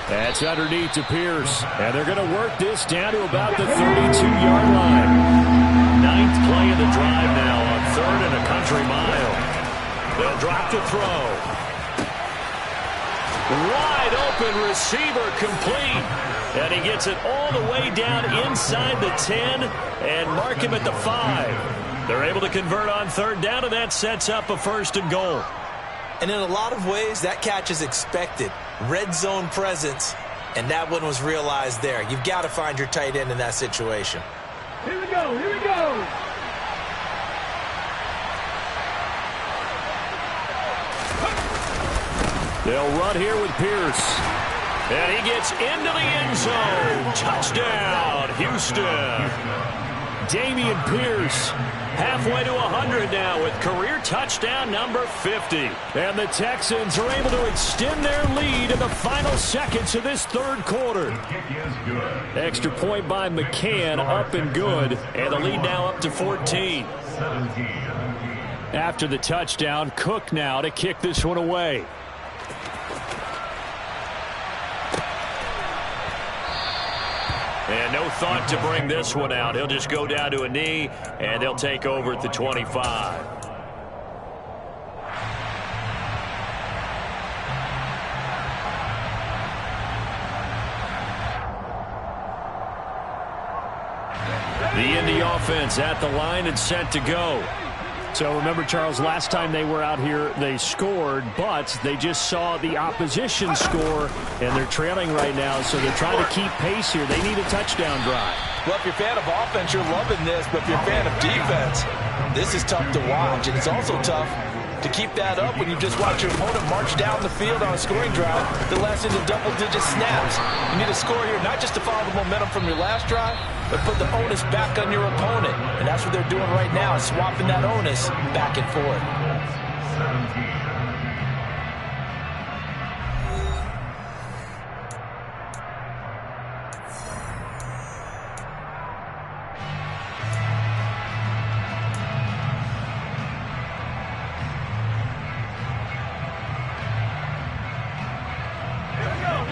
That's underneath to Pierce. And they're going to work this down to about the 32-yard line. Ninth play of the drive now on 3rd and a country mile. They'll drop to throw. Wide open receiver complete. And he gets it all the way down inside the 10 and mark him at the 5. They're able to convert on 3rd down, and that sets up a 1st and goal. And in a lot of ways, that catch is expected. Red zone presence, and that one was realized there. You've got to find your tight end in that situation. Here we go, here we go. They'll run here with Pierce. And he gets into the end zone. Touchdown, Houston. Dameon Pierce halfway to 100 now with career touchdown number 50. And the Texans are able to extend their lead in the final seconds of this 3rd quarter. Extra point by McCann, up and good. And the lead now up to 14. After the touchdown, Cook now to kick this one away. And no thought to bring this one out. He'll just go down to a knee, and they'll take over at the 25. The Indy offense at the line and set to go. So remember, Charles, last time they were out here, they scored, but they just saw the opposition score, and they're trailing right now, so they're trying to keep pace here. They need a touchdown drive. Well, if you're a fan of offense, you're loving this, but if you're a fan of defense, this is tough to watch, and it's also tough to keep that up when you just watch your opponent march down the field on a scoring drive that lasts into double-digit snaps. You need a score here, not just to follow the momentum from your last drive, but put the onus back on your opponent. And that's what they're doing right now, swapping that onus back and forth. 17.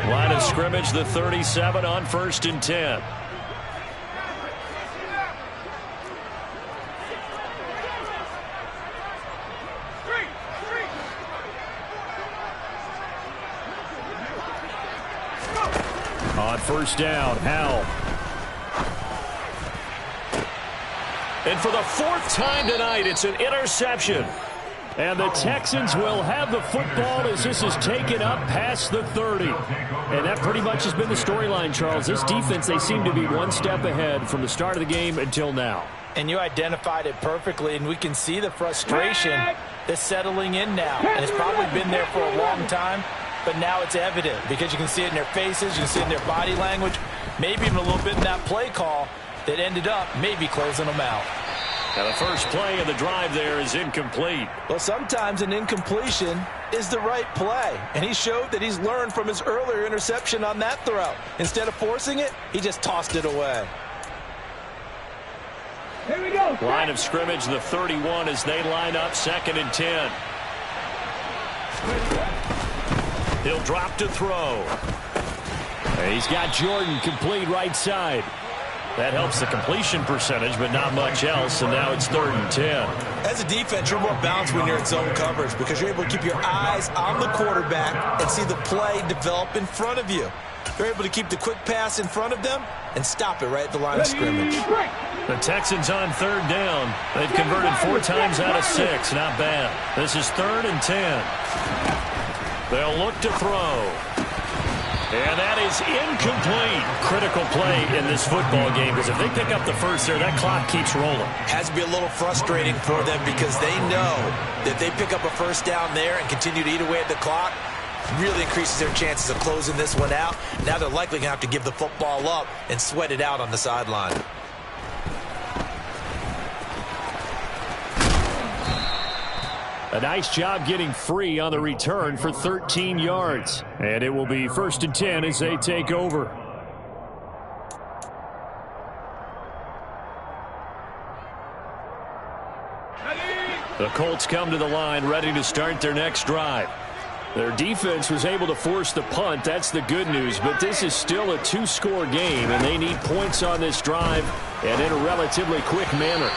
Line of scrimmage, the 37 on 1st and 10. On 1st down, Howell. And for the 4th time tonight, it's an interception. And the Texans will have the football as this is taken up past the 30. And that pretty much has been the storyline, Charles. This defense, they seem to be one step ahead from the start of the game until now. And you identified it perfectly, and we can see the frustration that's settling in now. And it's probably been there for a long time, but now it's evident because you can see it in their faces, you can see it in their body language, maybe even a little bit in that play call that ended up maybe closing them out. Now the first play of the drive there is incomplete. Well, sometimes an incompletion is the right play, and he showed that he's learned from his earlier interception on that throw. Instead of forcing it, he just tossed it away. Here we go. Line of scrimmage, the 31 as they line up 2nd and 10. He'll drop to throw. He's got Jordan complete right side. That helps the completion percentage, but not much else, and now it's 3rd and 10. As a defense, you're more balanced when you're in zone coverage because you're able to keep your eyes on the quarterback and see the play develop in front of you. You're able to keep the quick pass in front of them and stop it right at the line of scrimmage. The Texans on 3rd down. They've converted 4 times out of 6. Not bad. This is 3rd and 10. They'll look to throw. And that is incomplete. Critical play in this football game because if they pick up the first there, that clock keeps rolling. Has to be a little frustrating for them because they know that they pick up a 1st down there and continue to eat away at the clock. Really increases their chances of closing this one out. Now they're likely going to have to give the football up and sweat it out on the sideline. A nice job getting free on the return for 13 yards. And it will be 1st and 10 as they take over. The Colts come to the line ready to start their next drive. Their defense was able to force the punt. That's the good news. But this is still a two-score game, and they need points on this drive and in a relatively quick manner.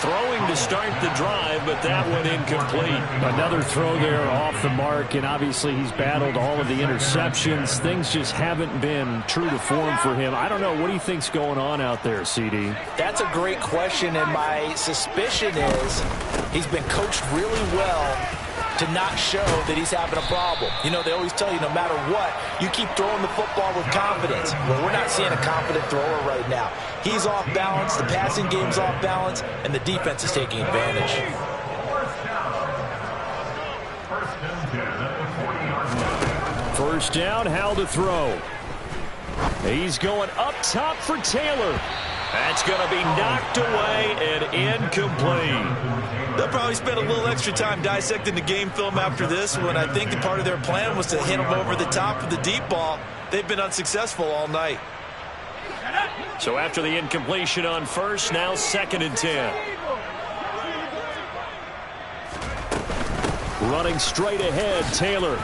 Throwing to start the drive, but that one incomplete. Another throw there off the mark, and obviously he's battled all of the interceptions. Things just haven't been true to form for him. I don't know. What do you think's going on out there, CD? That's a great question, and my suspicion is he's been coached really well to not show that he's having a problem. You know, they always tell you no matter what, you keep throwing the football with confidence. Well, we're not seeing a confident thrower right now. He's off balance, the passing game's off balance, and the defense is taking advantage. First down, how to throw. He's going up top for Taylor. That's going to be knocked away and incomplete. They'll probably spend a little extra time dissecting the game film after this one. I think that part of their plan was to hit him over the top of the deep ball. They've been unsuccessful all night. So after the incompletion on first, now 2nd and 10. Running straight ahead, Taylor.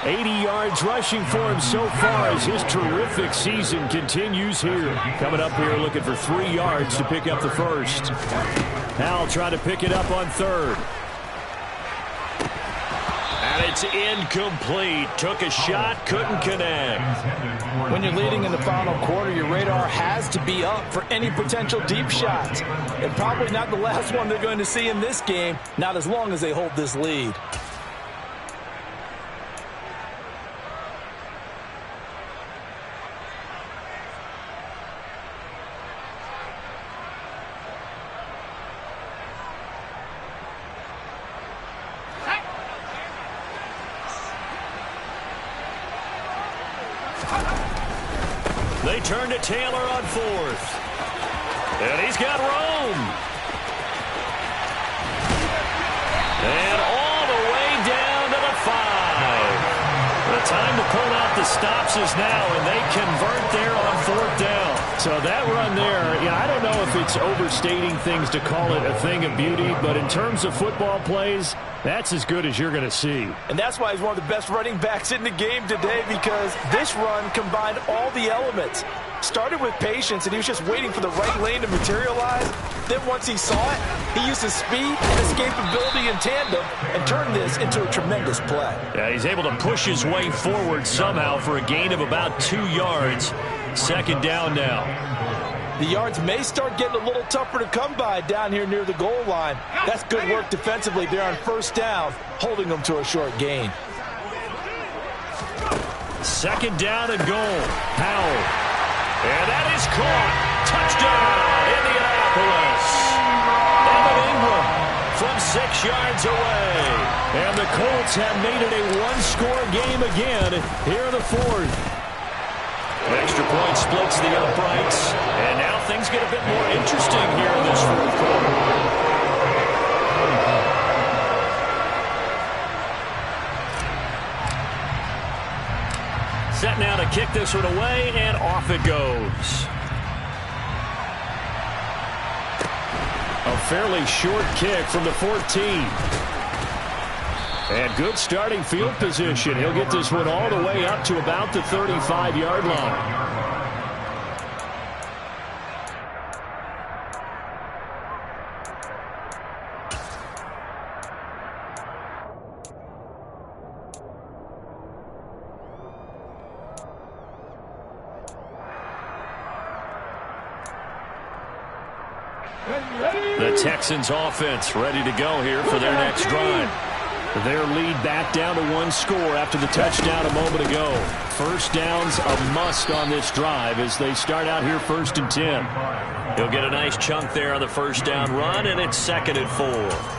80 yards rushing for him so far as his terrific season continues here. Coming up here looking for 3 yards to pick up the first. Howell trying to pick it up on 3rd. And it's incomplete. Took a shot, couldn't connect. When you're leading in the final quarter, your radar has to be up for any potential deep shots. And probably not the last one they're going to see in this game, not as long as they hold this lead. They turn to Taylor on 4th. And he's got room. And all the way down to the 5. The time to pull out the stops is now, and they convert there on 4th down. So that run there, I don't know if it's overstating things to call it a thing of beauty, but in terms of football plays, that's as good as you're going to see. And that's why he's one of the best running backs in the game today, because this run combined all the elements. Started with patience, and he was just waiting for the right lane to materialize. Then once he saw it, he used his speed and escapability in tandem and turned this into a tremendous play. Yeah, he's able to push his way forward somehow for a gain of about 2 yards. 2nd down now. The yards may start getting a little tougher to come by down here near the goal line. That's good work defensively there on 1st down, holding them to a short gain. 2nd down and goal. Howell. And that is caught. Touchdown, Indianapolis. Evan Ingram from 6 yards away. And the Colts have made it a one-score game again here in the 4th. Extra point splits the uprights. And now things get a bit more interesting here in this 4th quarter. Set now to kick this one away, and off it goes. A fairly short kick from the 14. And good starting field position. He'll get this one all the way up to about the 35-yard line. The Texans offense ready to go here for their next drive. Their lead back down to 1 score after the touchdown a moment ago. First down's a must on this drive as they start out here 1st and 10. He'll get a nice chunk there on the 1st down run, and it's 2nd and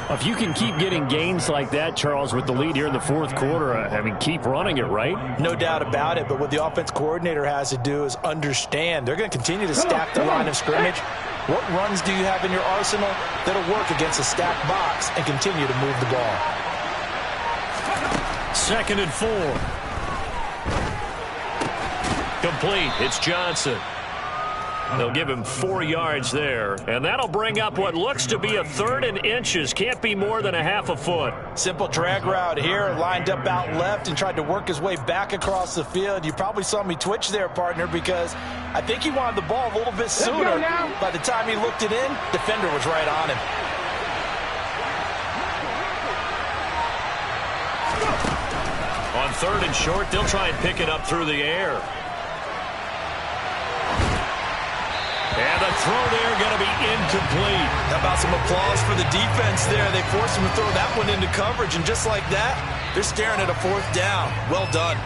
4. If you can keep getting gains like that, Charles, with the lead here in the 4th quarter, I mean, keep running it, right? No doubt about it, but what the offense coordinator has to do is understand. They're going to continue to stack the line of scrimmage. What runs do you have in your arsenal that'll work against a stacked box and continue to move the ball? 2nd and 4. Complete. It's Johnson. They'll give him 4 yards there, and that'll bring up what looks to be a 3rd and inches. Can't be more than a half a foot. Simple drag route here, lined up out left and tried to work his way back across the field. You probably saw me twitch there, partner, because I think he wanted the ball a little bit sooner. By the time he looked it in, defender was right on him. On 3rd and short, they'll try and pick it up through the air. And the throw there going to be incomplete. How about some applause for the defense there? They forced him to throw that one into coverage, and just like that, they're staring at a 4th down. Well done.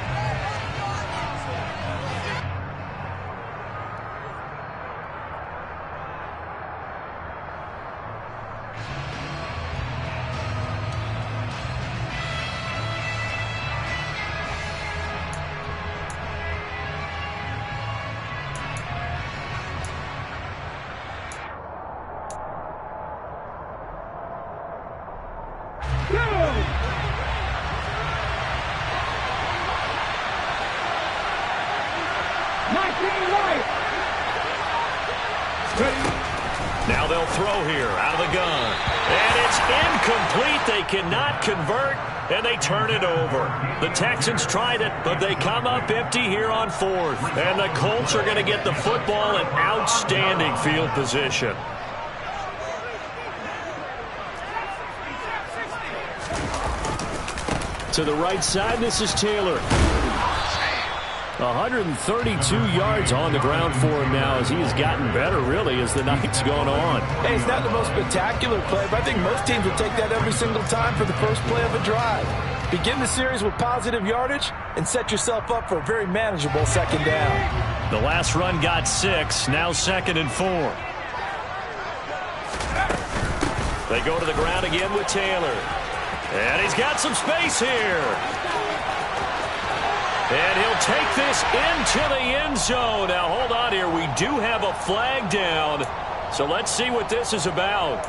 Now they'll throw here out of the gun. And it's incomplete. They cannot convert, and they turn it over. The Texans tried it, but they come up empty here on 4th. And the Colts are going to get the football in outstanding field position. To the right side, this is Taylor. 132 yards on the ground for him now as he has gotten better, really, as the night's gone on. Hey, it's not the most spectacular play, but I think most teams will take that every single time for the first play of a drive. Begin the series with positive yardage and set yourself up for a very manageable 2nd down. The last run got 6, now 2nd and 4. They go to the ground again with Taylor. And he's got some space here. And he'll take this into the end zone. Now, hold on here. We do have a flag down. So let's see what this is about.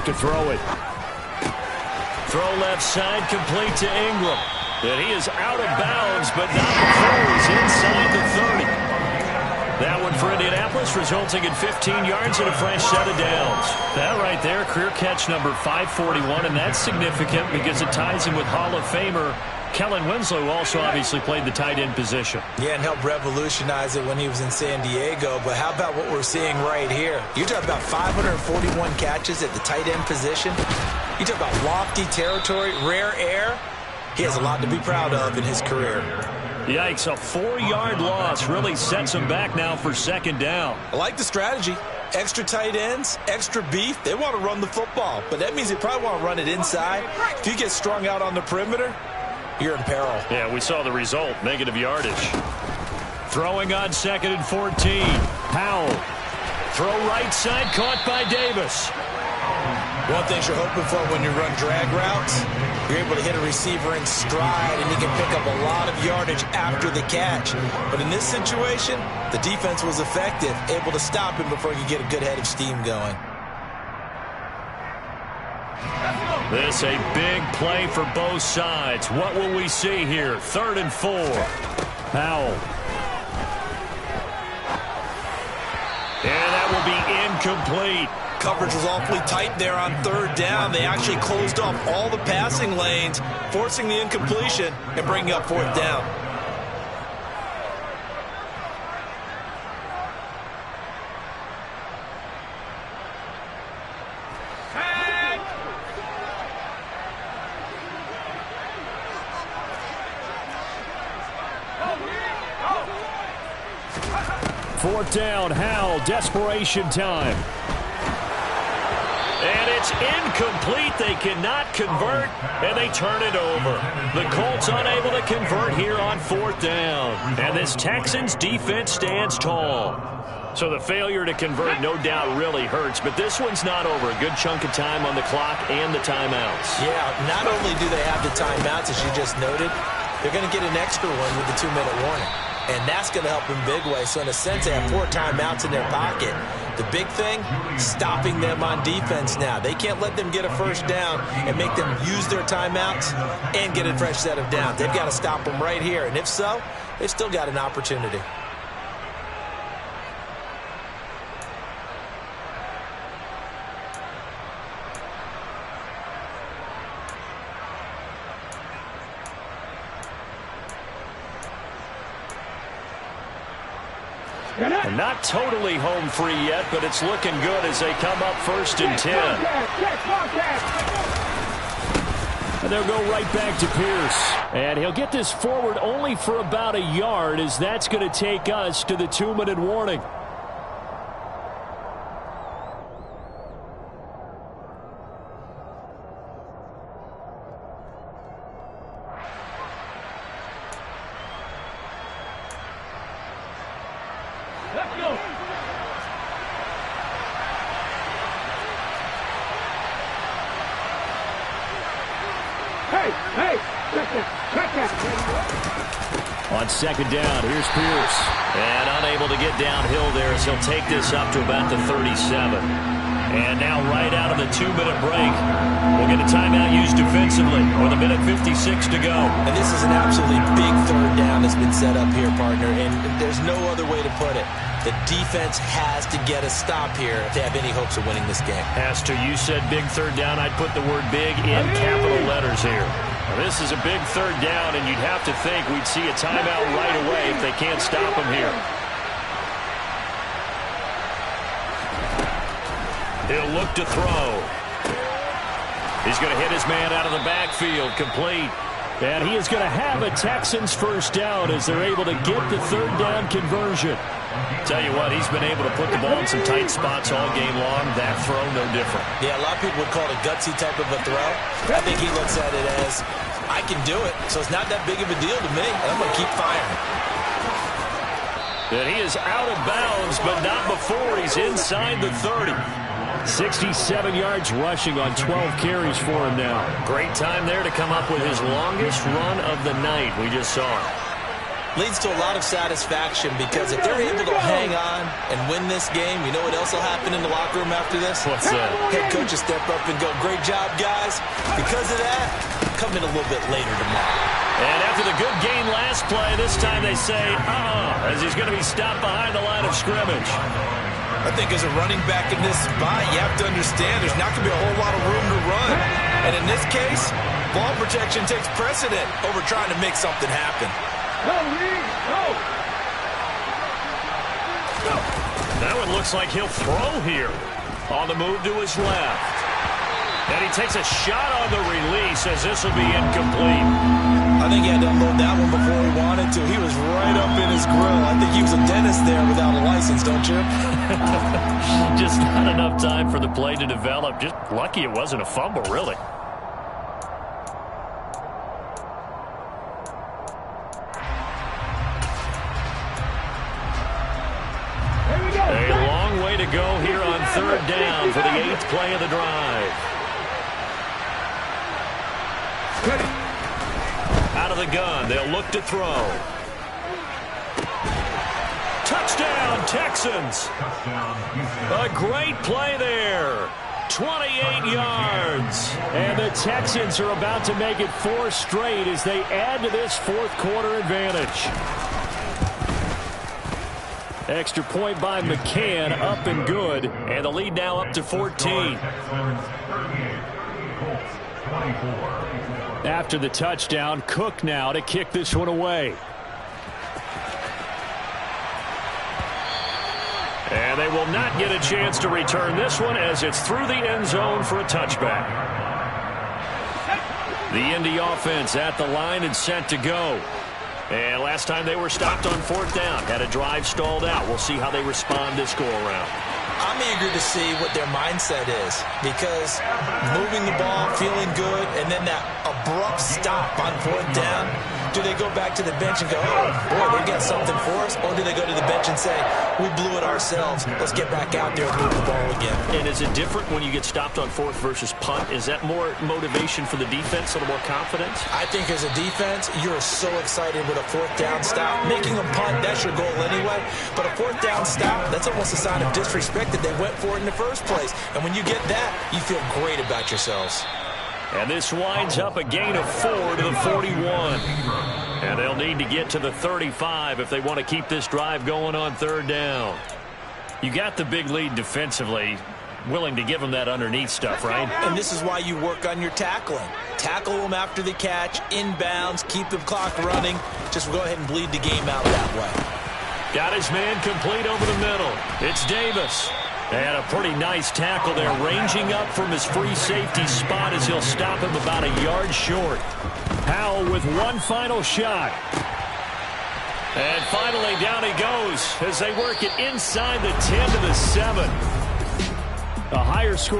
To throw it. Throw left side, complete to Ingram. And he is out of bounds, but not before he's inside the 30. That one for Indianapolis, resulting in 15 yards and a fresh set of downs. That right there, career catch number 541, and that's significant because it ties him with Hall of Famer Kellen Winslow, who also obviously played the tight end position. Yeah, and helped revolutionize it when he was in San Diego. But how about what we're seeing right here? You're talking about 541 catches at the tight end position. You talk about lofty territory, rare air. He has a lot to be proud of in his career. Yikes, a 4-yard loss really sets him back now for 2nd down. I like the strategy. Extra tight ends, extra beef. They want to run the football, but that means they probably want to run it inside. If you get strung out on the perimeter, you're in peril. Yeah, we saw the result, negative yardage. Throwing on 2nd and 14. Powell. Throw right side, caught by Davis. One thing you're hoping for when you run drag routes, you're able to hit a receiver in stride, and he can pick up a lot of yardage after the catch. But in this situation, the defense was effective, able to stop him before he could get a good head of steam going. This a big play for both sides. What will we see here? 3rd and 4. Powell. And that will be incomplete. Coverage was awfully tight there on 3rd down. They actually closed off all the passing lanes, forcing the incompletion and bringing up 4th down. Fourth down, Howell, desperation time. It's incomplete. They cannot convert, and they turn it over. The Colts unable to convert here on 4th down. And this Texans defense stands tall. So the failure to convert no doubt really hurts, but this one's not over. A good chunk of time on the clock and the timeouts. Yeah, not only do they have the timeouts, as you just noted, they're going to get an extra one with the 2-minute warning. And that's going to help in big way. So in a sense, they have 4 timeouts in their pocket. The big thing, stopping them on defense now. They can't let them get a first down and make them use their timeouts and get a fresh set of downs. They've got to stop them right here. And if so, they've still got an opportunity. And not totally home free yet, but it's looking good as they come up 1st and 10. And they'll go right back to Pierce. And he'll get this forward only for about a yard, as that's going to take us to the 2-minute warning. On 2nd down, here's Pierce. And unable to get downhill there as he'll take this up to about the 37. And now right out of the 2-minute break, we'll get a timeout used defensively with 1:56 to go. And this is an absolutely big 3rd down that's been set up here, partner. And there's no other way to put it. The defense has to get a stop here if they have any hopes of winning this game. Has to. You said big 3rd down. I'd put the word big in capital letters here. Now, this is a big 3rd down, and you'd have to think we'd see a timeout right away if they can't stop him here. He'll look to throw. He's going to hit his man out of the backfield, complete. And he is going to have a Texans 1st down as they're able to get the 3rd down conversion. Tell you what, he's been able to put the ball in some tight spots all game long. That throw, no different. Yeah, a lot of people would call it a gutsy type of a throw. I think he looks at it as, I can do it, so it's not that big of a deal to me, and I'm going to keep firing. And he is out of bounds, but not before he's inside the 30. 67 yards rushing on 12 carries for him now. Great time there to come up with his longest run of the night. We just saw it. Leads to a lot of satisfaction, because if they're able to hang on and win this game, you know what else will happen in the locker room after this? What's that? Head coach will step up and go, great job, guys. Because of that, come in a little bit later tomorrow. And after the good game last play, this time they say, as he's going to be stopped behind the line of scrimmage. I think as a running back in this spot, you have to understand there's not going to be a whole lot of room to run. And in this case, ball protection takes precedent over trying to make something happen. That one looks like he'll throw here. On the move to his left. And he takes a shot on the release as this will be incomplete. I think he had to unload that one before he wanted to. He was right up in his grill. I think he was a dentist there without a license, don't you? Just not enough time for the play to develop. Just lucky it wasn't a fumble, really. A long way to go here on 3rd down for the 8th play of the drive. Out of the gun, they'll look to throw. Touchdown, Texans. A great play there. 28 yards. And the Texans are about to make it 4 straight as they add to this 4th quarter advantage. Extra point by McCann, up and good. And the lead now up to 14. After the touchdown, Cook now to kick this one away. And they will not get a chance to return this one as it's through the end zone for a touchback. The Indy offense at the line and set to go. And last time they were stopped on 4th down, had a drive stalled out. We'll see how they respond this go-around. I'm eager to see what their mindset is, because moving the ball, feeling good, and then that abrupt stop on 4th down, do they go back to the bench and go, oh, boy, they've got something for us? Or do they go to the bench and say, we blew it ourselves, let's get back out there and move the ball again? And is it different when you get stopped on 4th versus punt? Is that more motivation for the defense, a little more confidence? I think as a defense, you're so excited with a 4th down stop. Making a punt, that's your goal anyway. But a 4th down stop, that's almost a sign of disrespect that they went for it in the first place. And when you get that, you feel great about yourselves. And this winds up a gain of 4 to the 41. And they'll need to get to the 35 if they want to keep this drive going on 3rd down. You got the big lead defensively. Willing to give them that underneath stuff, right? And this is why you work on your tackling. Tackle them after the catch, inbounds, keep the clock running. Just go ahead and bleed the game out that way. Got his man complete over the middle. It's Davis. And a pretty nice tackle there, ranging up from his free safety spot as he'll stop him about a yard short. Howell with one final shot. And finally down he goes as they work it inside the 10 to the 7. A higher score.